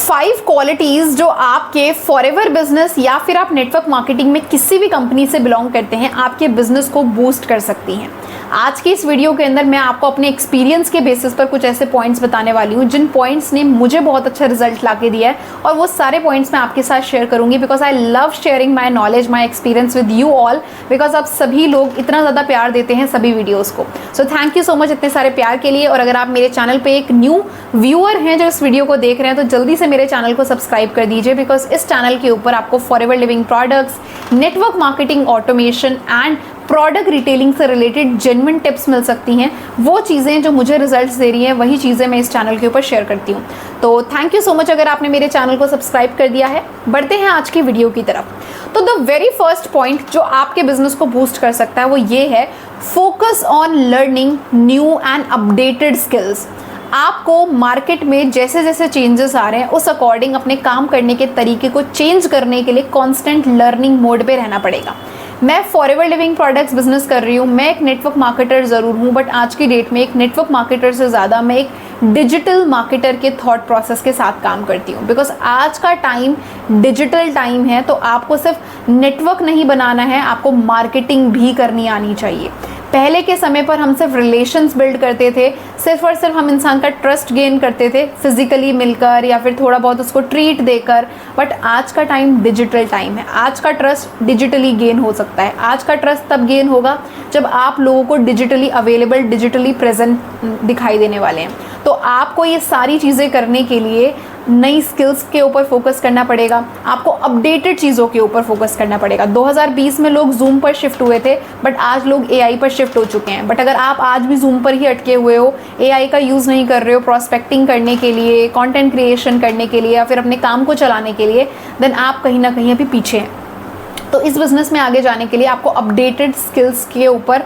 5 qualities जो आपके forever business या फिर आप नेटवर्क मार्केटिंग में किसी भी कंपनी से बिलोंग करते हैं आपके बिजनेस को बूस्ट कर सकती हैं। आज की इस वीडियो के अंदर मैं आपको अपने एक्सपीरियंस के बेसिस पर कुछ ऐसे पॉइंट्स बताने वाली हूँ जिन पॉइंट्स ने मुझे बहुत अच्छा रिजल्ट ला के दिया है, और वो सारे पॉइंट्स मैं आपके साथ शेयर करूंगी because I love sharing my knowledge, my experience with you all, because आप सभी लोग इतना ज़्यादा प्यार देते हैं सभी वीडियोज़ को। So thank you so much इतने सारे प्यार के लिए। और अगर आप मेरे चैनल पर एक न्यू व्यूअर हैं जो इस वीडियो को देख रहे हैं तो जल्दी से मेरे चैनल को सब्सक्राइब कर दीजिए, बिकॉज इस चैनल के ऊपर आपको forever living products, network marketing, automation and product retailing से रिलेटेड जेन्युइन टिप्स मिल सकती हैं। वो चीज़ें जो मुझे रिजल्ट्स दे रही हैं वही चीज़ें मैं इस चैनल के ऊपर शेयर करती हूँ। तो थैंक यू सो मच अगर आपने मेरे चैनल को सब्सक्राइब कर दिया है। बढ़ते हैं आज की वीडियो की तरफ। तो द वेरी फर्स्ट पॉइंट जो आपके बिजनेस को बूस्ट कर सकता है वो ये है, focus on learning new and updated skills. आपको मार्केट में जैसे जैसे चेंजेस आ रहे हैं उस अकॉर्डिंग अपने काम करने के तरीके को चेंज करने के लिए कॉन्स्टेंट लर्निंग मोड पे रहना पड़ेगा। मैं फॉरएवर लिविंग प्रोडक्ट्स बिजनेस कर रही हूँ, मैं एक नेटवर्क मार्केटर ज़रूर हूँ, बट आज की डेट में एक नेटवर्क मार्केटर से ज़्यादा मैं एक डिजिटल मार्केटर के थॉट प्रोसेस के साथ काम करती हूँ। बिकॉज आज का टाइम डिजिटल टाइम है, तो आपको सिर्फ नेटवर्क नहीं बनाना है, आपको मार्केटिंग भी करनी आनी चाहिए। पहले के समय पर हम सिर्फ रिलेशंस बिल्ड करते थे, सिर्फ और सिर्फ हम इंसान का ट्रस्ट गेन करते थे फिजिकली मिलकर या फिर थोड़ा बहुत उसको ट्रीट देकर, बट आज का टाइम डिजिटल टाइम है। आज का ट्रस्ट डिजिटली गेन हो सकता है। आज का ट्रस्ट तब गेन होगा जब आप लोगों को डिजिटली अवेलेबल, डिजिटली प्रेजेंट दिखाई देने वाले हैं। तो आपको ये सारी चीज़ें करने के लिए नई स्किल्स के ऊपर फोकस करना पड़ेगा, आपको अपडेटेड चीज़ों के ऊपर फोकस करना पड़ेगा। 2020 में लोग जूम पर शिफ्ट हुए थे, बट आज लोग एआई पर शिफ्ट हो चुके हैं। बट अगर आप आज भी जूम पर ही अटके हुए हो, एआई का यूज़ नहीं कर रहे हो प्रॉस्पेक्टिंग करने के लिए, कंटेंट क्रिएशन करने के लिए या फिर अपने काम को चलाने के लिए, देन आप कहीं ना कहीं अभी पीछे हैं। तो इस बिज़नेस में आगे जाने के लिए आपको अपडेटेड स्किल्स के ऊपर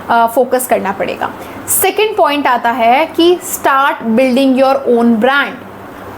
फोकस करना पड़ेगा। सेकेंड पॉइंट आता है कि start building your own brand.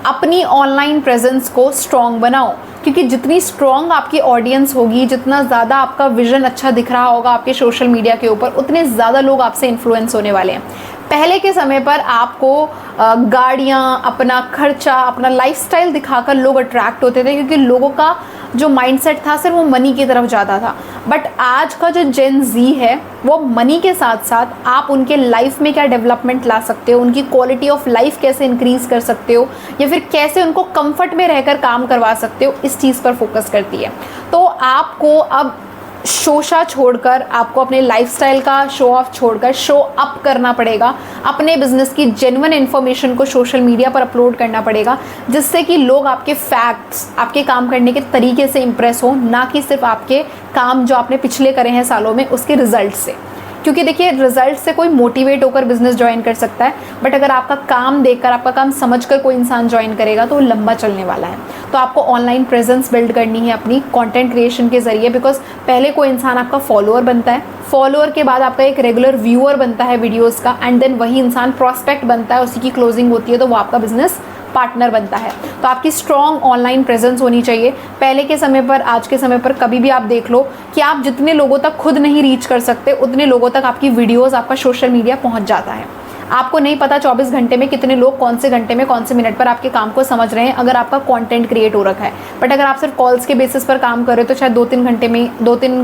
अपनी ऑनलाइन प्रेजेंस को स्ट्रॉन्ग बनाओ, क्योंकि जितनी स्ट्रॉन्ग आपकी ऑडियंस होगी, जितना ज़्यादा आपका विजन अच्छा दिख रहा होगा आपके सोशल मीडिया के ऊपर, उतने ज़्यादा लोग आपसे इन्फ्लुएंस होने वाले हैं। पहले के समय पर आपको गाड़ियाँ, अपना खर्चा, अपना लाइफस्टाइल दिखाकर लोग अट्रैक्ट होते थे, क्योंकि लोगों का जो माइंडसेट था सिर्फ वो मनी की तरफ ज़्यादा था। बट आज का जो जेन जी है वो मनी के साथ साथ आप उनके लाइफ में क्या डेवलपमेंट ला सकते हो, उनकी क्वालिटी ऑफ लाइफ कैसे इंक्रीज़ कर सकते हो, या फिर कैसे उनको कंफर्ट में रहकर काम करवा सकते हो, इस चीज़ पर फोकस करती है। तो आपको अब शोशा छोड़कर, आपको अपने लाइफस्टाइल का शो ऑफ छोड़कर शो अप करना पड़ेगा। अपने बिजनेस की जेन्युइन इन्फॉर्मेशन को सोशल मीडिया पर अपलोड करना पड़ेगा, जिससे कि लोग आपके फैक्ट्स, आपके काम करने के तरीके से इंप्रेस हो, ना कि सिर्फ आपके काम जो आपने पिछले करे हैं सालों में उसके रिजल्ट से। क्योंकि देखिए, रिजल्ट से कोई मोटिवेट होकर बिजनेस ज्वाइन कर सकता है, बट अगर आपका काम देखकर, आपका काम समझकर कोई इंसान ज्वाइन करेगा तो वो लंबा चलने वाला है। तो आपको ऑनलाइन प्रेजेंस बिल्ड करनी है अपनी कंटेंट क्रिएशन के जरिए, बिकॉज पहले कोई इंसान आपका फॉलोअर बनता है, फॉलोअर के बाद आपका एक रेगुलर व्यूअर बनता है वीडियोज़ का, एंड देन वही इंसान प्रॉस्पेक्ट बनता है, उसी की क्लोजिंग होती है तो वो आपका बिजनेस पार्टनर बनता है। तो आपकी स्ट्रॉन्ग ऑनलाइन प्रेजेंस होनी चाहिए। पहले के समय पर, आज के समय पर कभी भी आप देख लो कि आप जितने लोगों तक खुद नहीं रीच कर सकते, उतने लोगों तक आपकी वीडियोस, आपका सोशल मीडिया पहुंच जाता है। आपको नहीं पता 24 घंटे में कितने लोग कौन से घंटे में, कौन से मिनट पर आपके काम को समझ रहे हैं, अगर आपका कंटेंट क्रिएट हो रखा है। बट अगर आप सिर्फ कॉल्स के बेसिस पर काम कर रहे हो तो शायद 2-3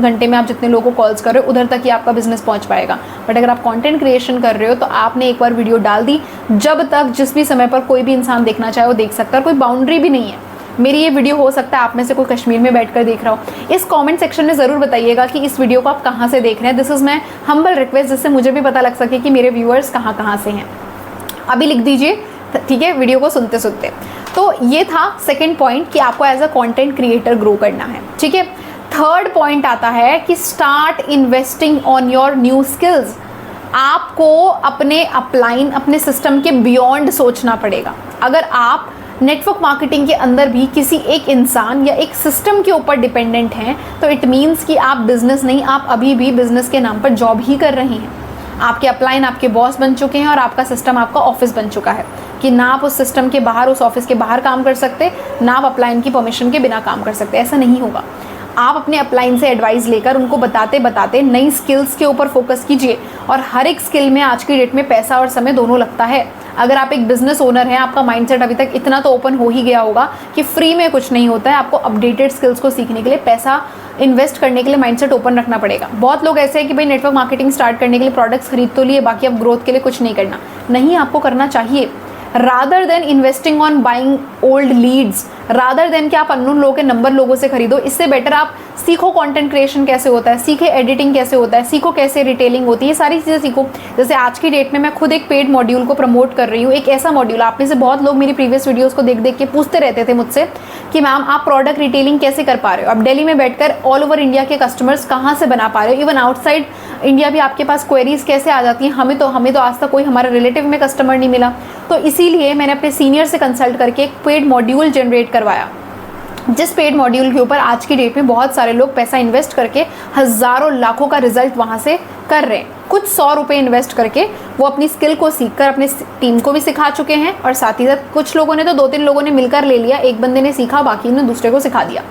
घंटे में आप जितने लोगों को कॉल्स कर रहे हो उधर तक ही आपका बिजनेस पहुंच पाएगा। बट अगर आप कंटेंट क्रिएशन कर रहे हो तो आपने एक बार वीडियो डाल दी, जब तक जिस भी समय पर कोई भी इंसान देखना चाहे वो देख सकता है, और कोई बाउंड्री भी नहीं है। मेरी ये वीडियो हो सकता है आप में से कोई कश्मीर में बैठकर देख रहा हो। इस कमेंट सेक्शन में ज़रूर बताइएगा कि इस वीडियो को आप कहाँ से देख रहे हैं। This is my humble request, जिससे मुझे भी पता लग सके कि मेरे व्यूअर्स कहाँ से हैं। अभी लिख दीजिए, ठीक है, वीडियो को सुनते सुनते। तो ये था सेकंड पॉइंट कि आपको as a content creator grow करना है, ठीक है। थर्ड पॉइंट आता है कि start investing on your new skills. आपको अपने अपलाइन, अपने सिस्टम के बियॉन्ड सोचना पड़ेगा। अगर आप नेटवर्क मार्केटिंग के अंदर भी किसी एक इंसान या एक सिस्टम के ऊपर डिपेंडेंट हैं, तो इट मीन्स कि आप बिजनेस नहीं, आप अभी भी बिजनेस के नाम पर जॉब ही कर रहे हैं। आपके अपलाइन आपके बॉस बन चुके हैं और आपका सिस्टम आपका ऑफिस बन चुका है, कि ना आप उस सिस्टम के बाहर, उस ऑफिस के बाहर काम कर सकते, ना आप अपलाइन की परमिशन के बिना काम कर सकते। ऐसा नहीं होगा। आप अपने अपलाइन से एडवाइस लेकर उनको बताते बताते नई स्किल्स के ऊपर फोकस कीजिए। और हर एक स्किल में आज की डेट में पैसा और समय दोनों लगता है। अगर आप एक बिजनेस ओनर हैं, आपका माइंडसेट अभी तक इतना तो ओपन हो ही गया होगा कि फ्री में कुछ नहीं होता है, आपको अपडेटेड स्किल्स को सीखने के लिए, पैसा इन्वेस्ट करने के लिए माइंडसेट ओपन रखना पड़ेगा। बहुत लोग ऐसे हैं कि भाई नेटवर्क मार्केटिंग स्टार्ट करने के लिए प्रोडक्ट्स खरीद तो लिए, बाकी अब ग्रोथ के लिए कुछ नहीं करना। नहीं, आपको करना चाहिए। Rather than investing on buying old leads, rather than कि आप अननोन लोगों के नंबर लोगों से खरीदो, इससे बेटर आप सीखो कंटेंट क्रिएशन कैसे होता है, सीखे एडिटिंग कैसे होता है, सीखो कैसे रिटेलिंग होती है, ये सारी चीज़ें सीखो। जैसे आज की डेट में मैं खुद एक पेड मॉड्यूल को प्रमोट कर रही हूँ। एक ऐसा मॉड्यूल, आप में से बहुत लोग मेरी प्रीवियस वीडियोस को देख देख के पूछते रहते थे मुझसे कि मैम आप प्रोडक्ट रिटेलिंग कैसे कर पा रहे हो, आप दिल्ली में बैठकर ऑल ओवर इंडिया के कस्टमर्स कहाँ से बना पा रहे हो, इवन आउटसाइड इंडिया भी आपके पास क्वेरीज कैसे आ जाती हैं। हमें तो आज तक कोई हमारे रिलेटिव में कस्टमर नहीं मिला। तो इसीलिए मैंने अपने सीनियर से कंसल्ट करके एक पेड मॉड्यूल जनरेट करवाया, जिस पेड मॉड्यूल के ऊपर आज की डेट में बहुत सारे लोग पैसा इन्वेस्ट करके हज़ारों लाखों का रिजल्ट वहाँ से कर रहे हैं। कुछ 100 रुपये इन्वेस्ट करके वो अपनी स्किल को सीखकर अपने टीम को भी सिखा चुके हैं, और साथ ही साथ कुछ लोगों ने तो 2-3 लोगों ने मिलकर ले लिया, एक बंदे ने सीखा, बाकी ने दूसरे को सिखा दिया।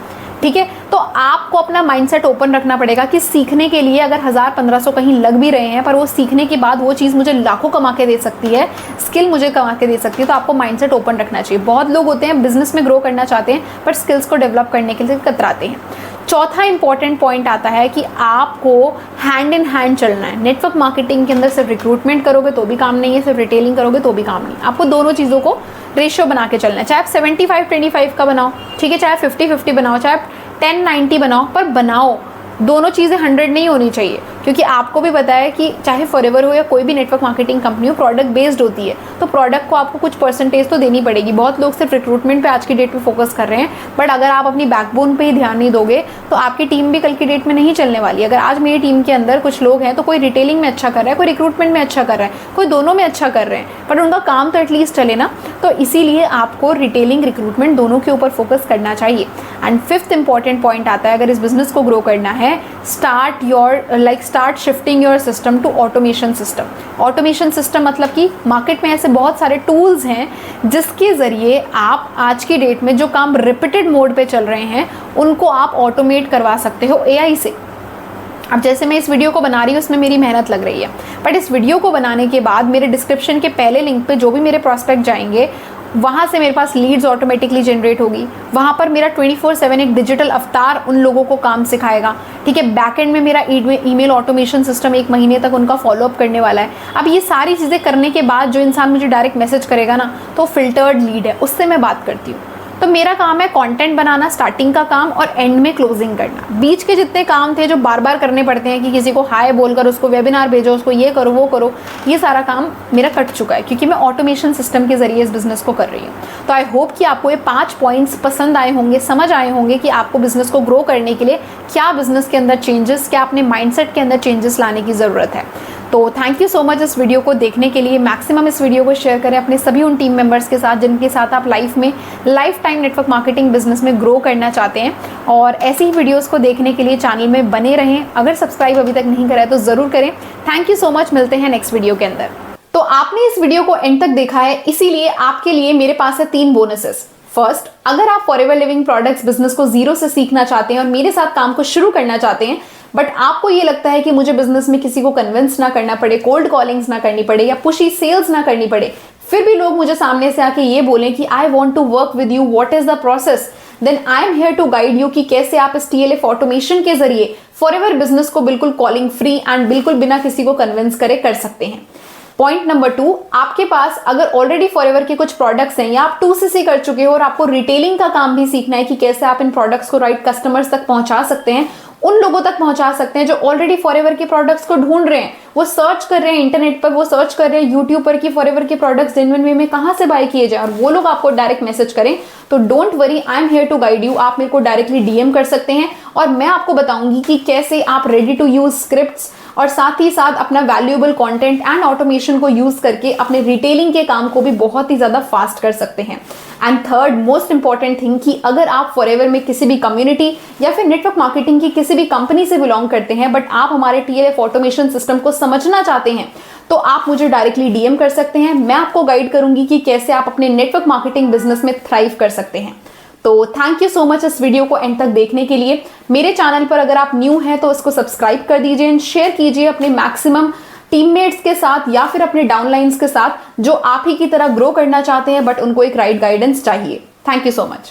ठीक है, तो आपको अपना माइंडसेट ओपन रखना पड़ेगा कि सीखने के लिए अगर 1000-1500 कहीं लग भी रहे हैं, पर वो सीखने के बाद वो चीज़ मुझे लाखों कमा के दे सकती है, स्किल मुझे कमा के दे सकती है, तो आपको माइंडसेट ओपन रखना चाहिए। बहुत लोग होते हैं बिजनेस में ग्रो करना चाहते हैं पर स्किल्स को डेवलप करने के लिए कतराते हैं। चौथा इंपॉर्टेंट पॉइंट आता है कि आपको हैंड इन हैंड चलना है। नेटवर्क मार्केटिंग के अंदर सिर्फ रिक्रूटमेंट करोगे तो भी काम नहीं है, सिर्फ रिटेलिंग करोगे तो भी काम नहीं। आपको दोनों चीज़ों को रेशियो बना के चलना है। चाहे आप 75-25 का बनाओ, ठीक है, चाहे 50-50 बनाओ, चाहे आप 10-90 बनाओ, पर बनाओ। दोनों चीज़ें 100 नहीं होनी चाहिए, क्योंकि आपको भी पता है कि चाहे फॉरएवर हो या कोई भी नेटवर्क मार्केटिंग कंपनी हो, प्रोडक्ट बेस्ड होती है, तो प्रोडक्ट को आपको कुछ परसेंटेज तो देनी पड़ेगी। बहुत लोग सिर्फ रिक्रूटमेंट पे आज की डेट पे फोकस कर रहे हैं, बट अगर आप अपनी बैकबोन पे ही ध्यान नहीं दोगे तो आपकी टीम भी कल की डेट में नहीं चलने वाली। अगर आज मेरी टीम के अंदर कुछ लोग हैं तो कोई रिटेलिंग में अच्छा कर रहा है, कोई रिक्रूटमेंट में अच्छा कर रहा है, कोई दोनों में अच्छा कर रहे हैं, पर उनका काम तो एटलीस्ट चले ना। तो इसीलिए आपको रिटेलिंग रिक्रूटमेंट दोनों के ऊपर फोकस करना चाहिए। एंड फिफ्थ इंपॉर्टेंट पॉइंट आता है, अगर इस बिजनेस को ग्रो करना है, start shifting your system to automation system. Automation system मतलब कि मार्केट में ऐसे बहुत सारे टूल्स हैं जिसके ज़रिए आप आज की डेट में जो काम रिपीटेड मोड पे चल रहे हैं उनको आप ऑटोमेट करवा सकते हो एआई से। अब जैसे मैं इस वीडियो को बना रही हूँ, इसमें मेरी मेहनत लग रही है, बट इस वीडियो को बनाने के बाद मेरे डिस्क्रिप्शन के पहले लिंक पे जो भी मेरे प्रॉस्पेक्ट जाएंगे, वहाँ से मेरे पास लीड्स ऑटोमेटिकली जनरेट होगी। वहाँ पर मेरा 24/7 एक डिजिटल अवतार उन लोगों को काम सिखाएगा। ठीक है, बैकएंड में मेरा ईमेल ऑटोमेशन सिस्टम 1 महीने तक उनका फॉलोअप करने वाला है। अब ये सारी चीज़ें करने के बाद जो इंसान मुझे डायरेक्ट मैसेज करेगा ना, तो फिल्टर्ड लीड है, उससे मैं बात करती हूँ। तो मेरा काम है कंटेंट बनाना, स्टार्टिंग का काम, और एंड में क्लोजिंग करना। बीच के जितने काम थे जो बार बार करने पड़ते हैं कि किसी को हाय बोलकर उसको वेबिनार भेजो, उसको ये करो वो करो, ये सारा काम मेरा कट चुका है, क्योंकि मैं ऑटोमेशन सिस्टम के जरिए इस बिजनेस को कर रही हूँ। तो आई होप कि आपको ये 5 पॉइंट्स पसंद आए होंगे, समझ आए होंगे कि आपको बिजनेस को ग्रो करने के लिए क्या बिजनेस के अंदर चेंजेस, क्या अपने माइंडसेट के अंदर चेंजेस लाने की ज़रूरत है। तो थैंक यू सो मच इस वीडियो को देखने के लिए। मैक्सिमम इस वीडियो को शेयर करें अपने सभी उन टीम मेंबर्स के साथ जिनके साथ आप life time network marketing business में ग्रो करना चाहते हैं। और ऐसी ही वीडियोस को देखने के लिए चैनल में बने रहें। अगर सब्सक्राइब अभी तक नहीं करा है तो ज़रूर करें। थैंक यू सो मच, मिलते हैं नेक्स्ट वीडियो के अंदर। तो आपने इस वीडियो को एंड तक देखा है, इसीलिए आपके लिए मेरे पास है 3 बोनसेस। फर्स्ट, अगर आप फॉरएवर लिविंग प्रोडक्ट्स बिजनेस को जीरो से सीखना चाहते हैं और मेरे साथ काम को शुरू करना चाहते हैं, बट आपको ये लगता है कि मुझे बिजनेस में किसी को कन्विंस ना करना पड़े, कोल्ड कॉलिंग्स ना करनी पड़े या पुशी सेल्स ना करनी पड़े, फिर भी लोग मुझे सामने से आके ये बोलें कि I want to work with you, what is the process, then I am here to guide you कि कैसे आप इस TLF ऑटोमेशन के जरिए फॉरएवर बिजनेस को बिल्कुल कॉलिंग फ्री एंड बिल्कुल बिना किसी को कन्विंस करे कर सकते हैं। पॉइंट नंबर 2, आपके पास अगर ऑलरेडी फॉरएवर के कुछ प्रोडक्ट्स हैं या आप 2CC कर चुके हो और आपको रिटेलिंग का काम भी सीखना है कि कैसे आप इन प्रोडक्ट्स को राइट कस्टमर्स तक पहुंचा सकते हैं, उन लोगों तक पहुंचा सकते हैं जो ऑलरेडी फॉरएवर के प्रोडक्ट्स को ढूंढ रहे हैं, वो सर्च कर रहे हैं इंटरनेट पर, वो सर्च कर रहे हैं यूट्यूब पर कि फॉरएवर के प्रोडक्ट्स जेन्युइन वे में कहां से बाय किए जाए, और वो लोग आपको डायरेक्ट मैसेज करें, तो don't worry, I am here to guide you. आप मेरे को डायरेक्टली DM कर सकते हैं और मैं आपको बताऊंगी कि कैसे आप रेडी टू यूज स्क्रिप्ट्स और साथ ही साथ अपना वैल्यूएबल कंटेंट एंड ऑटोमेशन को यूज करके अपने रिटेलिंग के काम को भी बहुत ही ज्यादा फास्ट कर सकते हैं। And third most important thing कि अगर आप फॉरएवर में किसी भी कम्युनिटी या फिर नेटवर्क मार्केटिंग की किसी भी कंपनी से बिलोंग करते हैं, बट आप हमारे TLF ऑटोमेशन सिस्टम को समझना चाहते हैं, तो आप मुझे डायरेक्टली DM कर सकते हैं। मैं आपको गाइड करूंगी कि कैसे आप अपने नेटवर्क मार्केटिंग बिजनेस में थ्राइव कर सकते हैं। तो थैंक यू सो मच इस वीडियो को एंड तक देखने के लिए। मेरे चैनल पर अगर आप न्यू हैं तो इसको सब्सक्राइब कर दीजिए एंड शेयर कीजिए अपने मैक्सिमम टीममेट्स के साथ या फिर अपने डाउनलाइंस के साथ जो आप ही की तरह ग्रो करना चाहते हैं बट उनको एक राइट गाइडेंस चाहिए। Thank you so much.